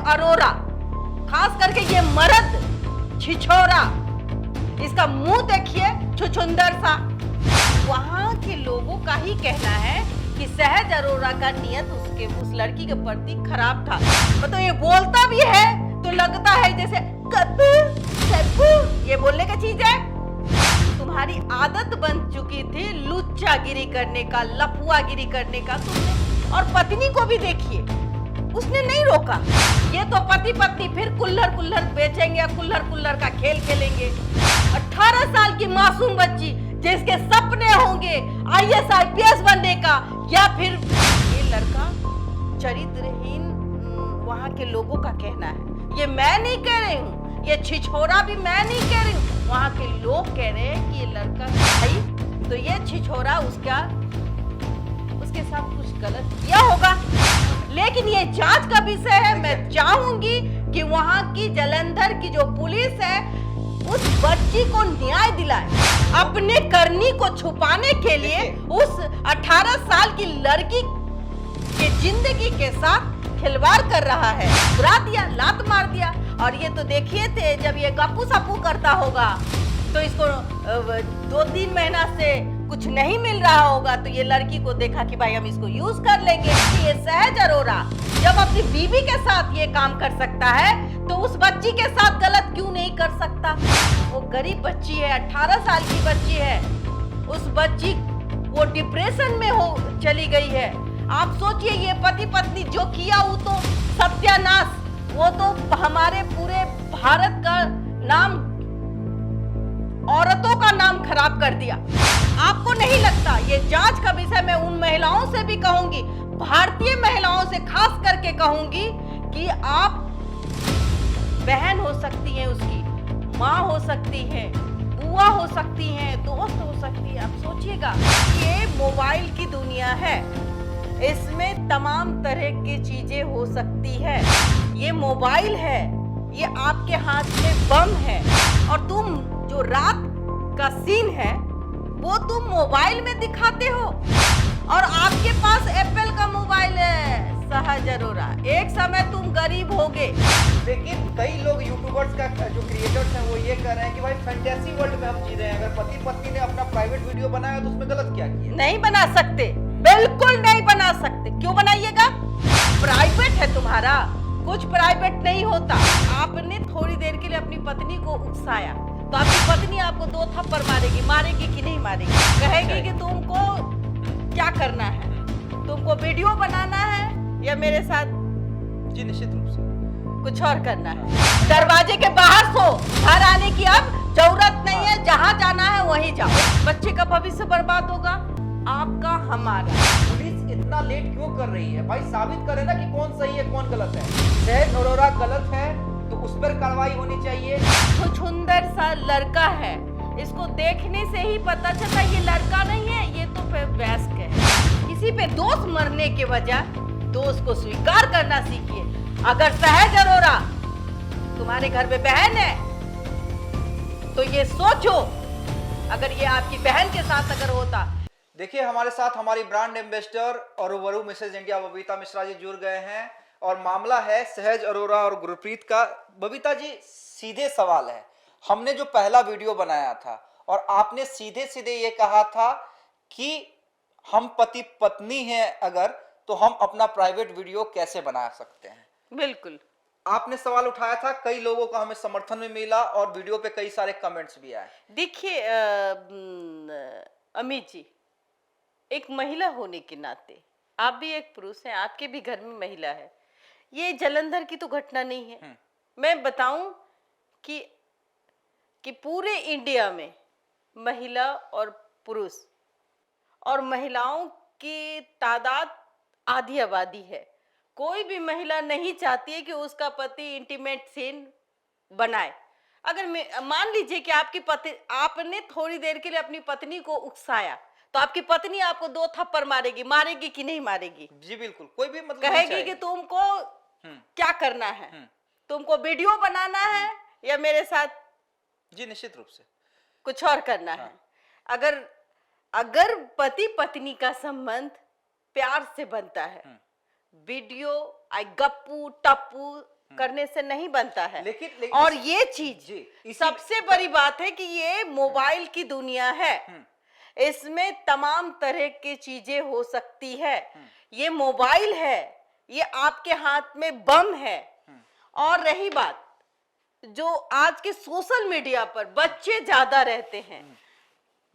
अरोरा, खास करके ये मर्द छिछोरा, इसका मुंह देखिए छुछुंदर सा। वहां के लोगों का ही कहना है कि सहज अरोरा का नियत उस लड़की के प्रति खराब था। मतलब ये बोलता भी है तो लगता है जैसे कद्दू सद्दू, ये बोलने का चीज है। तुम्हारी आदत बन चुकी थी लुच्चागिरी करने का, लफुआगिरी करने का तुमने। और पत्नी को भी देखिए, उसने नहीं रोका। ये तो पति पत्नी फिर कुल्हड़ कुल्हड़ बेचेंगे, कुल्हड़ कुल्हड़ का खेल खेलेंगे। 18 साल की मासूम बच्ची जिसके सपने होंगे IAS IPS बनने का, या फिर ये लड़का चरित्रहीन, वहां के लोगों का कहना है। ये मैं नहीं कह रही हूँ, ये छिछोरा भी मैं नहीं कह रही हूँ, वहां के लोग कह रहे हैं कि ये लड़का भाई, तो ये छिछोरा उसके साथ कुछ गलत किया होगा। लेकिन ये जांच का विषय है। मैं चाहूंगी कि वहां की जालंधर की जो पुलिस है उस बच्ची को न्याय दिलाए। अपने करनी को छुपाने के लिए उस 18 साल की लड़की के जिंदगी के साथ खिलवाड़ कर रहा है। बुरा दिया, लात मार दिया। और ये तो देखिए थे जब ये गप्पू सप्पू करता होगा तो इसको 2-3 महीना से कुछ नहीं मिल रहा होगा, तो ये लड़की को देखा कि भाई हम इसको यूज कर लेंगे। ये सहज अरोरा जब अपनी बीवी के साथ ये काम कर सकता है तो उस बच्ची के साथ गलत क्यों नहीं कर सकता? वो गरीब बच्ची है, 18 साल की बच्ची है। उस बच्ची वो डिप्रेशन में हो चली गई है। आप सोचिए, ये पति पत्नी जो किया वो तो सत्यानाश, वो तो हमारे पूरे भारत का नाम, औरतों का नाम खराब कर दिया। आपको नहीं लगता? ये जांच का विषय मैं उन महिलाओं से भी कहूंगी, भारतीय महिलाओं से खास करके कहूंगी कि आप बहन हो सकती हैं, उसकी माँ हो सकती है, बुआ हो सकती है, दोस्त हो सकती है। आप सोचिएगा, ये मोबाइल की दुनिया है, इसमें तमाम तरह की चीजें हो सकती है। ये मोबाइल है, ये आपके हाथ में बम है, और तुम जो रात का सीन है वो तुम मोबाइल में दिखाते हो। और आपके पास एप्पल का मोबाइल है सहज अरोरा, एक समय तुम गरीब होगे। लेकिन कई लोग यूट्यूबर्स का जो क्रिएटर्स हैं वो ये कह रहे हैं कि भाई फैंटेसी वर्ल्ड में हम जी रहे हैं। अगर पति पत्नी ने अपना प्राइवेट वीडियो बनाया तो उसमें गलत क्या किया? नहीं बना सकते, बिल्कुल नहीं बना सकते। क्यों बनाइएगा? प्राइवेट है तुम्हारा, कुछ प्राइवेट नहीं होता। आपने थोड़ी देर के लिए अपनी पत्नी को उकसाया तो आपकी पत्नी आपको 2 थप्पड़ मारेगी कि नहीं मारेगी? कहेगी कि तुमको क्या करना है, तुमको वीडियो बनाना है या मेरे साथ? जी निश्चित रूप से कुछ और करना है। दरवाजे के बाहर सो, घर आने की अब जरूरत नहीं है। जहाँ जाना है वहीं जाओ। बच्चे का भविष्य बर्बाद होगा, आपका हमारा। पुलिस इतना लेट क्यों कर रही है? भाई साबित करे ना कि कौन सही है कौन गलत है। सहज अरोरा गलत है तो उस पर कार्रवाई होनी चाहिए। छुछुंदर सा लड़का है, इसको देखने से ही पता चलता ये लड़का नहीं है, ये तो वयस्क है। किसी पे दोष मरने के वजह दोष को स्वीकार करना सीखिए। अगर सहज अरोरा तुम्हारे घर में बहन है तो ये सोचो, अगर ये आपकी बहन के साथ अगर होता। देखिए, हमारे साथ हमारी ब्रांड एम्बेसडर और वरु मिसेज इंडिया बबीता मिश्रा जी जुड़ गए हैं और मामला है सहज अरोरा और गुरप्रीत का। बबीता जी, सीधे सवाल है, हमने जो पहला वीडियो बनाया था और आपने सीधे सीधे ये कहा था कि हम पति पत्नी हैं अगर, तो हम अपना प्राइवेट वीडियो कैसे बना सकते हैं? बिल्कुल आपने सवाल उठाया था, कई लोगों का हमें समर्थन में मिला और वीडियो पे कई सारे कमेंट्स भी आए। देखिए अमित जी, एक महिला होने के नाते, आप भी एक पुरुष हैं, आपके भी घर में महिला है। ये जालंधर की तो घटना नहीं है। मैं बताऊं कि पूरे इंडिया में महिला और पुरुष और महिलाओं की तादाद आधी आबादी है। कोई भी महिला नहीं चाहती है कि उसका पति इंटीमेट सीन बनाए। अगर मान लीजिए कि आपने थोड़ी देर के लिए अपनी पत्नी को उकसाया तो आपकी पत्नी आपको 2 थप्पड़ मारेगी कि नहीं मारेगी? जी बिल्कुल, कोई भी मतलब कहेगी कि तुमको क्या करना है, तुमको वीडियो बनाना है या मेरे साथ? जी निश्चित रूप से कुछ और करना है। अगर पति पत्नी का संबंध प्यार से बनता है, वीडियो गप्पू टप्पू करने से नहीं बनता है। लेकिन और ये चीज जी सबसे बड़ी बात है कि ये मोबाइल की दुनिया है, इसमें तमाम तरह की चीजें हो सकती है। ये मोबाइल है, ये आपके हाथ में बम है। और रही बात जो आज के सोशल मीडिया पर बच्चे ज्यादा रहते हैं,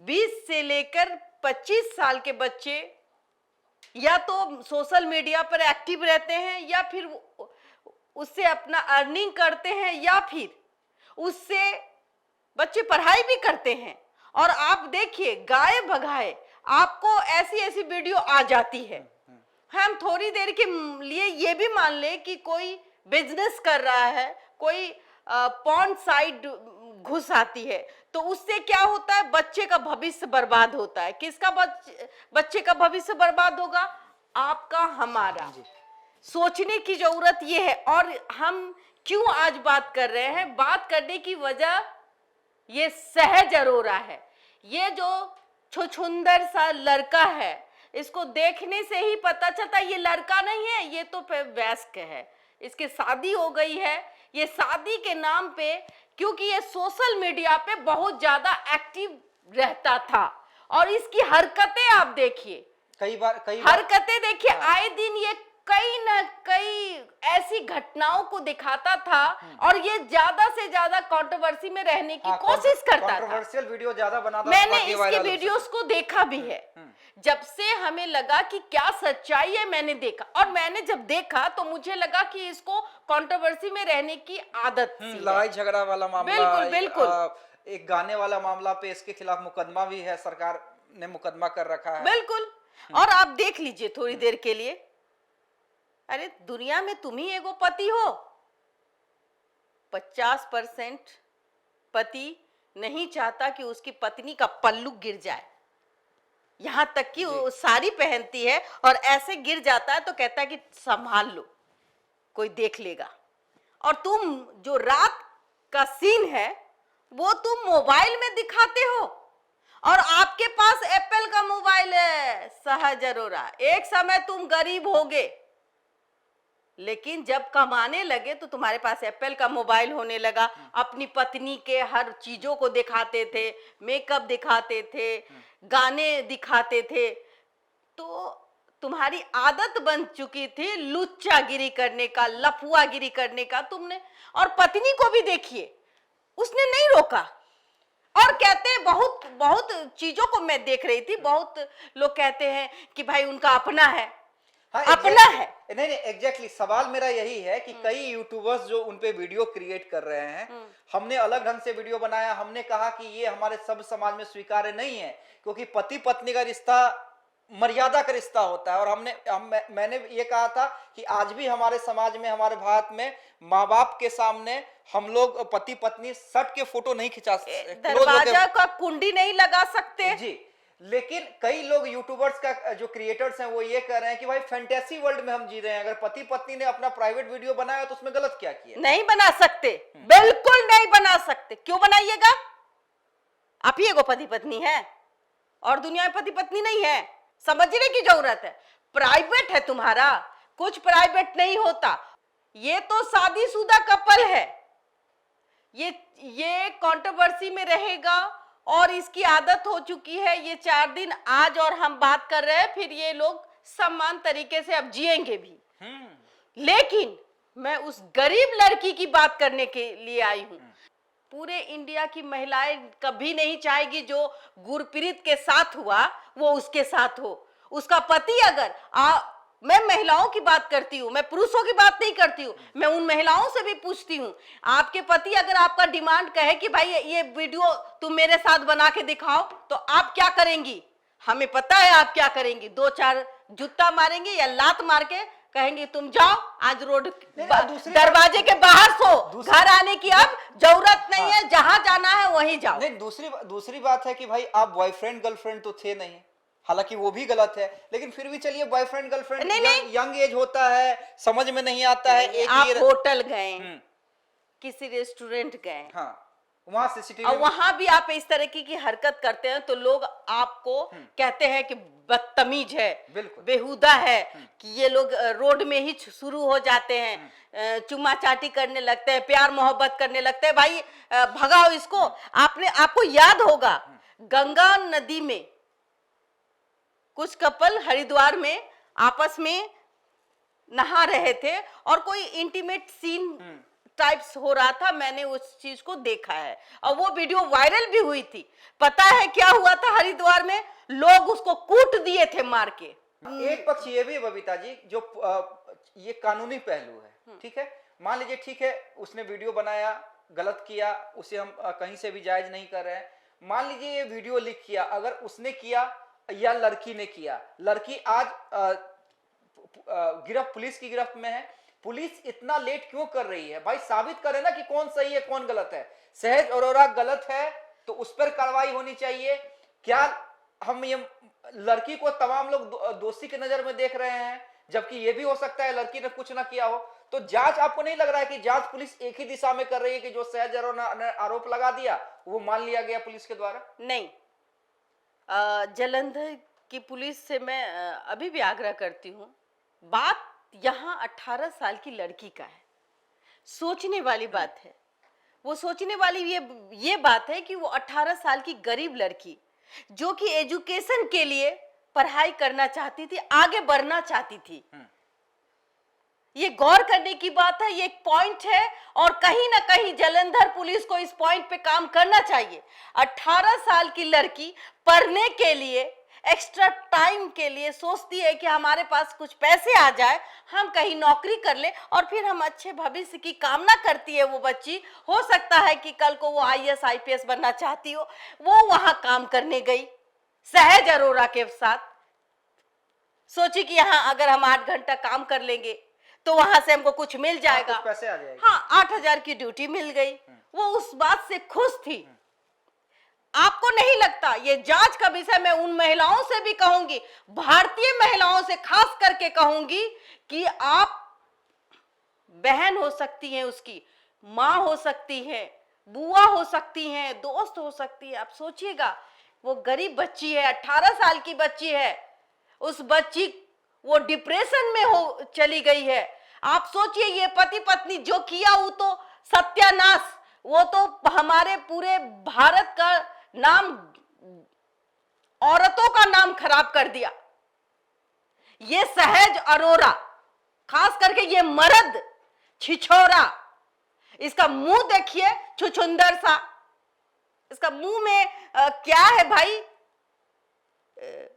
20 से लेकर 25 साल के बच्चे या तो सोशल मीडिया पर एक्टिव रहते हैं, या फिर उससे अपना अर्निंग करते हैं, या फिर उससे बच्चे पढ़ाई भी करते हैं। और आप देखिए गाए भगाए आपको ऐसी ऐसी वीडियो आ जाती है। हम थोड़ी देर के लिए ये भी मान ले कि कोई बिजनेस कर रहा है, कोई पॉर्न साइट घुस आती है, तो उससे क्या होता है, बच्चे का भविष्य बर्बाद होता है। किसका बच्चे का भविष्य बर्बाद होगा? आपका, हमारा। सोचने की जरूरत ये है। और हम क्यों आज बात कर रहे हैं? बात करने की वजह ये सहज अरोरा है। ये जो छुछुंदर सा लड़का है, इसको देखने से ही पता चलता है ये लड़का नहीं है, ये तो वयस्क है। इसकी शादी हो गई है। ये शादी के नाम पे, क्योंकि ये सोशल मीडिया पे बहुत ज्यादा एक्टिव रहता था, और इसकी हरकतें आप देखिए, कई बार हरकतें देखिए, आए दिन ये कई न कई ऐसी घटनाओं को दिखाता था, और ये ज्यादा से ज्यादा कंट्रोवर्सी में रहने की कोशिश करता था। कंट्रोवर्शियल वीडियो ज्यादा बनाता था। मैंने इसकी वीडियोस को देखा भी है। जब से हमें लगा कि क्या सच्चाई है, मैंने देखा, और मैंने जब देखा तो मुझे लगा कि इसको कंट्रोवर्सी में रहने की आदत सी है। लड़ाई झगड़ा वाला मामला, बिल्कुल बिल्कुल, एक गाने वाला मामला पे इसके खिलाफ मुकदमा भी है, सरकार ने मुकदमा कर रखा है। बिल्कुल। और आप देख लीजिए थोड़ी देर के लिए, अरे दुनिया में तुम ही एगो पति हो। 50% पति नहीं चाहता कि उसकी पत्नी का पल्लू गिर जाए, यहां तक कि वो साड़ी पहनती है और ऐसे गिर जाता है तो कहता है कि संभाल लो, कोई देख लेगा। और तुम जो रात का सीन है वो तुम मोबाइल में दिखाते हो, और आपके पास एप्पल का मोबाइल है। सहज अरोरा, एक समय तुम गरीब होगे, लेकिन जब कमाने लगे तो तुम्हारे पास एप्पल का मोबाइल होने लगा। अपनी पत्नी के हर चीजों को दिखाते थे, मेकअप दिखाते थे, गाने दिखाते थे। तो तुम्हारी आदत बन चुकी थी लुच्चागिरी करने का, लफुआगिरी करने का तुमने। और पत्नी को भी देखिए, उसने नहीं रोका, और कहते हैं बहुत बहुत चीजों को मैं देख रही थी, बहुत लोग कहते हैं कि भाई उनका अपना है। हाँ, अपना है। नहीं एग्जैक्टली सवाल मेरा यही है कि कई यूट्यूबर्स जो उन पे वीडियो क्रिएट कर रहे हैं, हमने अलग ढंग से वीडियो बनाया, हमने कहा कि ये हमारे सब समाज में स्वीकार्य नहीं है, क्योंकि पति पत्नी का रिश्ता मर्यादा का रिश्ता होता है। और मैंने ये कहा था कि आज भी हमारे समाज में, हमारे भारत में माँ बाप के सामने हम लोग पति पत्नी सट के फोटो नहीं खिंचा सकते, दरवाजा का कुंडी नहीं लगा सकते जी। लेकिन कई लोग यूट्यूबर्स का जो क्रिएटर्स हैं वो ये कह रहे हैं कि भाई फैंटेसी वर्ल्ड में हम जी रहे हैं, अगर पति पत्नी ने अपना प्राइवेट वीडियो बनाया तो उसमें गलत क्या किया? नहीं बना सकते, बिल्कुल नहीं बना सकते। क्यों बनाइएगा? आप ही एगो पति पत्नी है और दुनिया में पति पत्नी नहीं है, समझने की जरूरत है। प्राइवेट है तुम्हारा, कुछ प्राइवेट नहीं होता। ये तो शादीशुदा कपल है, ये कंट्रोवर्सी में रहेगा और इसकी आदत हो चुकी है। ये 4 दिन आज और हम बात कर रहे हैं, फिर ये लोग सम्मान तरीके से अब जिएंगे भी। लेकिन मैं उस गरीब लड़की की बात करने के लिए आई हूं। पूरे इंडिया की महिलाएं कभी नहीं चाहेगी जो गुरप्रीत के साथ हुआ वो उसके साथ हो। उसका पति अगर मैं महिलाओं की बात करती हूँ, मैं पुरुषों की बात नहीं करती हूँ, मैं उन महिलाओं से भी पूछती हूँ, आपके पति अगर आपका डिमांड कहे कि भाई ये वीडियो तुम मेरे साथ बना के दिखाओ, तो आप क्या करेंगी? हमें पता है आप क्या करेंगी। 2-4 जूता मारेंगे या लात मार के कहेंगे तुम जाओ आज रोड दरवाजे के बाहर सो, घर आने की अब जरूरत नहीं है, जहां जाना है वहीं जाओ। नहीं, दूसरी बात है कि भाई आप बॉयफ्रेंड गर्लफ्रेंड तो थे नहीं, हालांकि वो भी गलत है, लेकिन फिर भी चलिए बॉयफ्रेंड गर्लफ्रेंड, यंग एज होता है, समझ में नहीं आता है। आप होटल गए, किसी रेस्टोरेंट गए, वहां सीसीटीवी, और वहां भी आप इस तरह की हरकत करते हैं तो लोग आपको कहते हैं कि बदतमीज है, बिल्कुल। बेहुदा है कि ये लोग रोड में ही शुरू हो जाते हैं, चुम्मा चाटी करने लगते हैं, प्यार मोहब्बत करने लगते हैं। भाई भगाओ इसको। आपको याद होगा गंगा नदी में कुछ कपल हरिद्वार में आपस में नहा रहे थे और कोई इंटीमेट सीन टाइप्स हो रहा था। मैंने उस चीज को देखा है और वो वीडियो वायरल भी हुई थी। पता है क्या हुआ था हरिद्वार में? लोग उसको कूट दिए थे मार के। एक पक्ष ये भी है बबीता जी, जो ये कानूनी पहलू है, ठीक है। मान लीजिए ठीक है, उसने वीडियो बनाया, गलत किया, उसे हम कहीं से भी जायज नहीं कर रहे हैं। मान लीजिए ये वीडियो लीक किया, अगर उसने किया या लड़की ने किया, लड़की आज पुलिस की गिरफ्त में है। पुलिस इतना लेट क्यों कर रही है? भाई साबित करे ना कि कौन सही है कौन गलत है। सहज अरोरा गलत है तो उस पर कार्रवाई होनी चाहिए। क्या हम ये लड़की को तमाम लोग दोषी की नजर में देख रहे हैं, जबकि ये भी हो सकता है लड़की ने कुछ ना किया हो? तो जांच, आपको नहीं लग रहा है कि जांच पुलिस एक ही दिशा में कर रही है कि जो सहज अरोरा ने आरोप लगा दिया वो मान लिया गया पुलिस के द्वारा? नहीं, जालंधर की पुलिस से मैं अभी भी आग्रह करती हूँ, बात यहाँ 18 साल की लड़की का है। सोचने वाली बात है। वो सोचने वाली ये बात है कि वो 18 साल की गरीब लड़की जो कि एजुकेशन के लिए पढ़ाई करना चाहती थी, आगे बढ़ना चाहती थी। ये गौर करने की बात है, ये एक पॉइंट है और कहीं ना कहीं जालंधर पुलिस को इस पॉइंट पे काम करना चाहिए। 18 साल की लड़की पढ़ने के लिए, एक्स्ट्रा टाइम के लिए सोचती है कि हमारे पास कुछ पैसे आ जाए, हम कहीं नौकरी कर ले और फिर हम अच्छे भविष्य की कामना करती है वो बच्ची। हो सकता है कि कल को वो IAS IPS बनना चाहती हो, वो वहां काम करने गई सहज अरोरा के साथ। सोची कि यहाँ अगर हम 8 घंटा काम कर लेंगे तो वहां से हमको कुछ मिल जाएगा, कुछ पैसे आ जाएंगे। हाँ, 8,000 की ड्यूटी मिल गई। वो उस बात से खुश थी। आपको नहीं लगता? ये जांच का विषय मैं उन महिलाओं से भी कहूंगी, भारतीय महिलाओं से खास करके कहूंगी कि आप बहन हो सकती हैं, उसकी माँ हो सकती है, बुआ हो सकती हैं, दोस्त हो सकती है। आप सोचिएगा, वो गरीब बच्ची है, 18 साल की बच्ची है। उस बच्ची वो डिप्रेशन में हो चली गई है। आप सोचिए, ये पति पत्नी जो किया वो तो सत्यानाश, वो तो हमारे पूरे भारत का नाम, औरतों का नाम खराब कर दिया। ये सहज अरोरा, खास करके ये मर्द छिछोरा, इसका मुंह देखिए, छुछुंदर सा। इसका मुंह में क्या है भाई?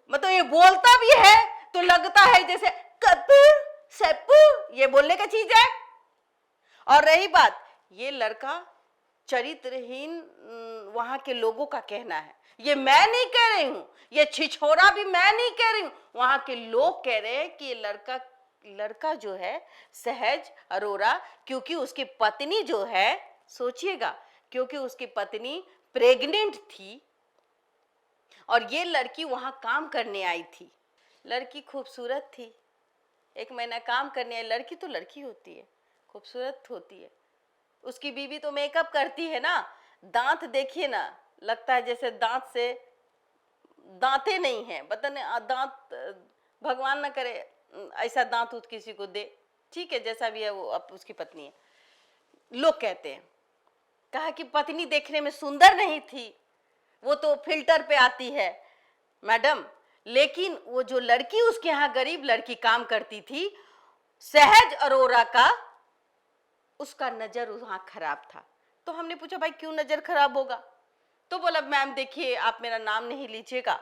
मतलब ये बोलता भी है तो लगता है जैसे कपूर सपूर, ये बोलने का चीज है। और रही बात, ये लड़का चरित्रहीन वहां के लोगों का कहना है, ये मैं नहीं कह रही हूं, ये छिछोरा भी मैं नहीं कह रही हूं, वहां के लोग कह रहे हैं कि ये लड़का जो है सहज अरोरा, क्योंकि उसकी पत्नी जो है, सोचिएगा, क्योंकि उसकी पत्नी प्रेग्नेंट थी और ये लड़की वहां काम करने आई थी। लड़की खूबसूरत थी, 1 महीना काम करने आई। लड़की तो लड़की होती है, खूबसूरत होती है। उसकी बीवी तो मेकअप करती है ना, दांत देखिए ना, लगता है जैसे दांत से दांते नहीं है। पता नहीं, दांत भगवान ना करे ऐसा दांत उत किसी को दे। ठीक है, जैसा भी है वो अब उसकी पत्नी है। लोग कहते हैं, कहा कि पत्नी देखने में सुंदर नहीं थी, वो तो फिल्टर पे आती है। मैडम, लेकिन वो जो लड़की उसके यहाँ गरीब लड़की काम करती थी, सहज अरोरा का, उसका नजर वहां खराब था। तो हमने पूछा, भाई क्यों नजर खराब होगा? तो बोला, मैम देखिए, आप मेरा नाम नहीं लीजिएगा,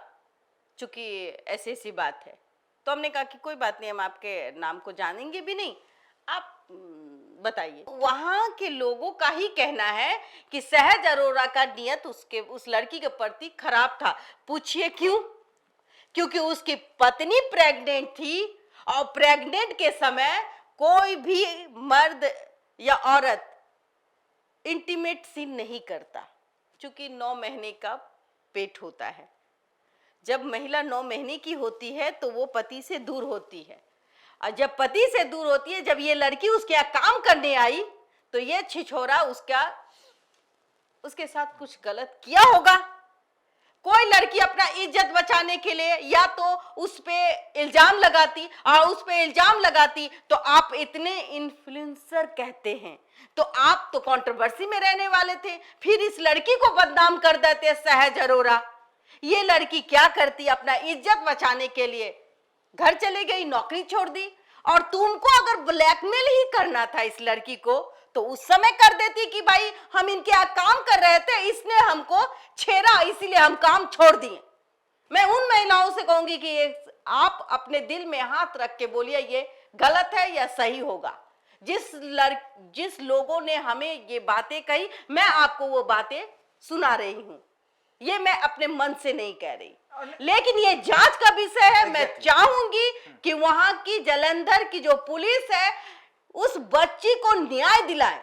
चूंकि ऐसी बात है। तो हमने कहा कि कोई बात नहीं, हम आपके नाम को जानेंगे भी नहीं, आप बताइए। वहां के लोगों का ही कहना है कि सहज अरोरा का नियत उस लड़की के प्रति खराब था। पूछिए क्यों? क्योंकि उसकी पत्नी प्रेग्नेंट थी और प्रेग्नेंट के समय कोई भी मर्द या औरत इंटीमेट सीन नहीं करता, क्योंकि 9 महीने का पेट होता है। जब महिला 9 महीने की होती है तो वो पति से दूर होती है, और जब पति से दूर होती है, जब ये लड़की उसके यहाँ काम करने आई तो ये छिछोरा उसके साथ कुछ गलत किया होगा। कोई लड़की अपना इज्जत बचाने के लिए या तो उस पे इल्जाम लगाती, और उस पे इल्जाम लगाती तो आप इतने इन्फ्लुएंसर कहते हैं, तो आप तो कंट्रोवर्सी में रहने वाले थे, फिर इस लड़की को बदनाम कर देते सहज अरोरा। ये लड़की क्या करती, अपना इज्जत बचाने के लिए घर चली गई, नौकरी छोड़ दी, और तुमको अगर ब्लैकमेल ही करना था इस लड़की को तो उस समय कर देती कि भाई हम इनके यहाँ काम कर रहे थे, इसने हमको छेड़ा इसीलिए हम काम छोड़ दिए। मैं उन महिलाओं से कहूंगी कि आप अपने दिल में हाथ रख के बोलिए ये गलत है या सही होगा। जिस लोगों ने हमें ये बातें कही, मैं आपको वो बातें सुना रही हूं, ये मैं अपने मन से नहीं कह रही, लेकिन ये जांच का विषय है। मैं चाहूंगी कि वहां की जालंधर की जो पुलिस है उस बच्ची को न्याय दिलाए।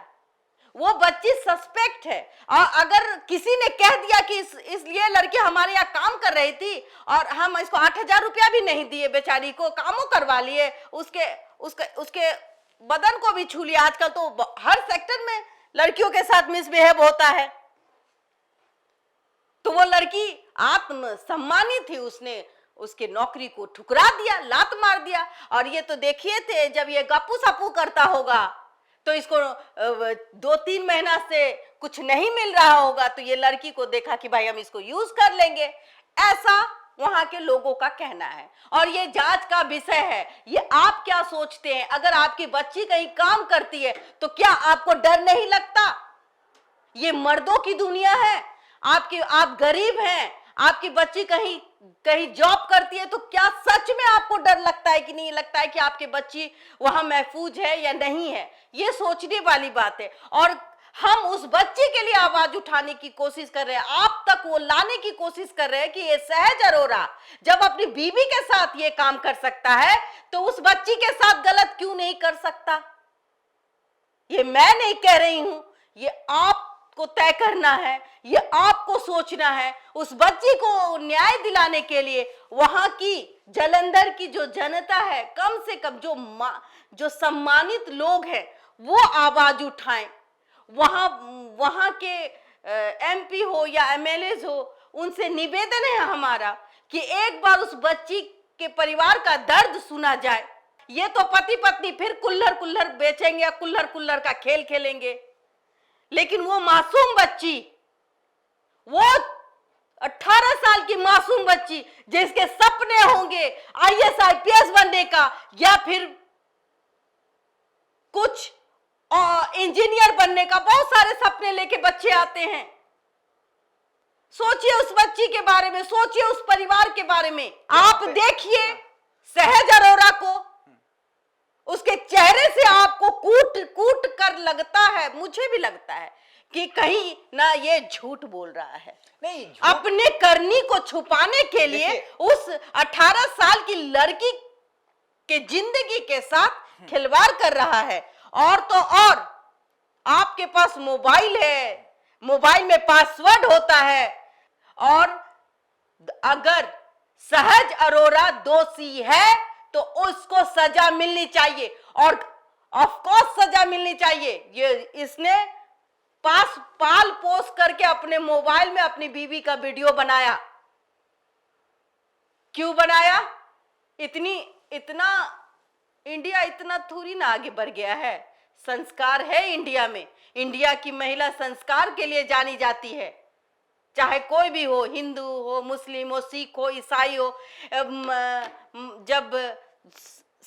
वो बच्ची सस्पेक्ट है, और अगर किसी ने कह दिया कि इसलिए लड़की हमारे यहाँ काम कर रही थी और हम इसको 8,000 रुपया भी नहीं दिए, बेचारी को कामों करवा लिए, उसके बदन को भी छू लिया। आजकल तो हर सेक्टर में लड़कियों के साथ मिसबिहेव होता है, तो वो लड़की आत्म सम्मानी थी, उसने उसके नौकरी को ठुकरा दिया, लात मार दिया। और ये तो देखिए थे जब ये गप्पू सप्पू करता होगा तो इसको 2-3 महीना से कुछ नहीं मिल रहा होगा, तो ये लड़की को देखा कि भाई हम इसको यूज कर लेंगे, ऐसा वहां के लोगों का कहना है। और ये जांच का विषय है, ये आप क्या सोचते हैं? अगर आपकी बच्ची कहीं काम करती है तो क्या आपको डर नहीं लगता? ये मर्दों की दुनिया है, आप गरीब हैं, आपकी बच्ची कहीं जॉब करती है, तो क्या सच में आपको डर लगता है कि नहीं लगता है कि आपकी बच्ची वहां महफूज है या नहीं है? ये सोचने वाली बात है। और हम उस बच्ची के लिए आवाज उठाने की कोशिश कर रहे हैं, आप तक वो लाने की कोशिश कर रहे हैं कि ये सहज अरोरा जब अपनी बीवी के साथ ये काम कर सकता है तो उस बच्ची के साथ गलत क्यों नहीं कर सकता? ये मैं नहीं कह रही हूं, ये आपको तय करना है, ये आपको सोचना है। उस बच्ची को न्याय दिलाने के लिए वहां की जालंधर की जो जनता है, कम से कम जो सम्मानित लोग हैं वो आवाज उठाएं। वहां के एमपी हो या एमएलए हो, उनसे निवेदन है हमारा कि एक बार उस बच्ची के परिवार का दर्द सुना जाए। ये तो पति पत्नी फिर कुल्हड़ बेचेंगे या कुल्हड़ का खेल खेलेंगे, लेकिन वो मासूम बच्ची, वो 18 साल की मासूम बच्ची जिसके सपने होंगे आईएएस आईपीएस बनने का या फिर कुछ इंजीनियर बनने का, बहुत सारे सपने लेके बच्चे आते हैं। सोचिए उस बच्ची के बारे में, सोचिए उस परिवार के बारे में। आप देखिए सहज अरोरा को, उसके चेहरे से आपको कूट कर लगता है, मुझे भी लगता है कि कहीं ना ये झूठ बोल रहा है, नहीं अपने करनी को छुपाने के लिए उस 18 साल की लड़की के जिंदगी के साथ खिलवाड़ कर रहा है। और तो और आपके पास मोबाइल है, मोबाइल में पासवर्ड होता है, और अगर सहज अरोरा दोषी है तो उसको सजा मिलनी चाहिए, और ऑफ कोर्स सजा मिलनी चाहिए। ये इसने पाल पोस करके अपने मोबाइल में अपनी बीवी का वीडियो बनाया, क्यों बनाया? इंडिया इतना थोड़ी ना आगे बढ़ गया है, संस्कार है इंडिया में। इंडिया की महिला संस्कार के लिए जानी जाती है, चाहे कोई भी हो, हिंदू हो, मुस्लिम हो, सिख हो, ईसाई हो। जब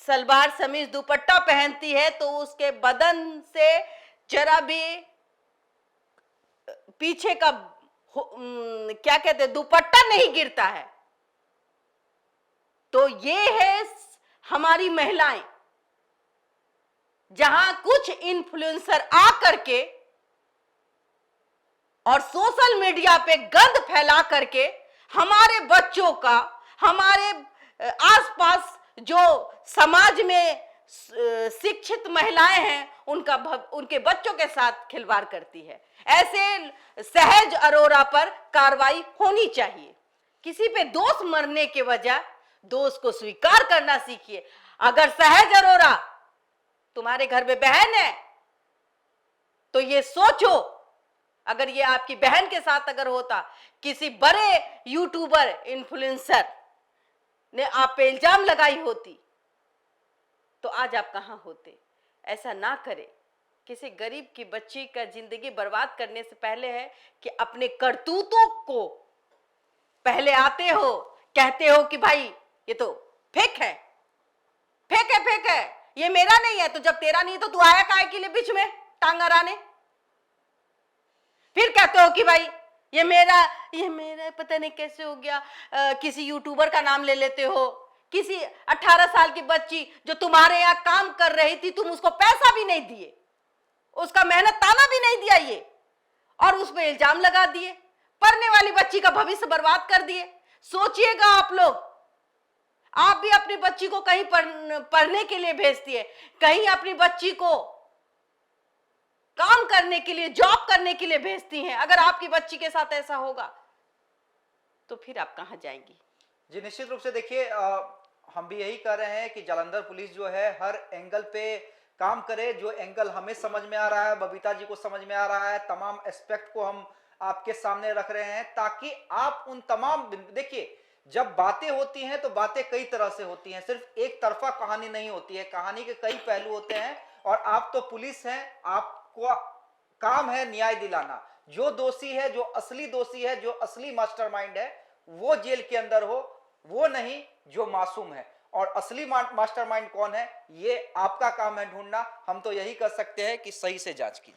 सलवार समीज दुपट्टा पहनती है तो उसके बदन से जरा भी पीछे का क्या कहते हैं, दुपट्टा नहीं गिरता है। तो ये है हमारी महिलाएं, जहां कुछ इन्फ्लुएंसर आ करके और सोशल मीडिया पे गंद फैला करके हमारे बच्चों का, हमारे आसपास जो समाज में शिक्षित महिलाएं हैं उनके बच्चों के साथ खिलवाड़ करती है। ऐसे सहज अरोरा पर कार्रवाई होनी चाहिए। किसी पे दोष मरने के वजह दोष को स्वीकार करना सीखिए। अगर सहज अरोरा तुम्हारे घर में बहन है तो ये सोचो अगर ये आपकी बहन के साथ अगर होता, किसी बड़े यूट्यूबर इन्फ्लुएंसर ने आप पे इल्जाम लगाई होती, तो आज आप कहां होते। ऐसा ना करें। किसी गरीब की बच्ची का जिंदगी बर्बाद करने से पहले है कि अपने करतूतों को पहले आते हो, कहते हो कि भाई ये तो फेक है, फेक है, फेक है, ये मेरा नहीं है। तो जब तेरा नहीं तो तू आया काहे के लिए बीच में टांग अड़ाने। फिर कहते हो कि भाई ये मेरा पता नहीं कैसे हो गया। किसी यूट्यूबर का नाम ले लेते हो, किसी 18 साल की बच्ची जो तुम्हारे यहाँ काम कर रही थी, तुम उसको पैसा भी नहीं दिए, उसका मेहनत ताना भी नहीं दिया ये, और उस पर इल्जाम लगा दिए, पढ़ने वाली बच्ची का भविष्य बर्बाद कर दिए। सोचिएगा आप लोग, आप भी अपनी बच्ची को कहीं पढ़ने के लिए भेजती है, कहीं अपनी बच्ची को काम करने के लिए, जॉब करने के लिए भेजती हैं। अगर आपकी बच्ची के साथ ऐसा होगा तो फिर आप कहां जाएंगी। जी निश्चित रूप से देखिए, हम भी यही कर रहे हैं कि जालंधर पुलिस जो है हर एंगल पे काम करे। जो एंगल हमें समझ में आ रहा है, बबीता जी को समझ में आ रहा है, तमाम एस्पेक्ट को हम आपके सामने रख रहे हैं, ताकि आप उन तमाम, देखिए जब बातें होती हैं तो बातें कई तरह से होती हैं, सिर्फ एक तरफा कहानी नहीं होती है, कहानी के कई पहलू होते हैं। और आप तो पुलिस हैं, आपको काम है न्याय दिलाना। जो दोषी है, जो असली दोषी है, जो असली मास्टरमाइंड है, वो जेल के अंदर हो, वो नहीं जो मासूम है। और असली मास्टरमाइंड कौन है, ये आपका काम है ढूंढना। हम तो यही कर सकते हैं कि सही से जांच कीजिए।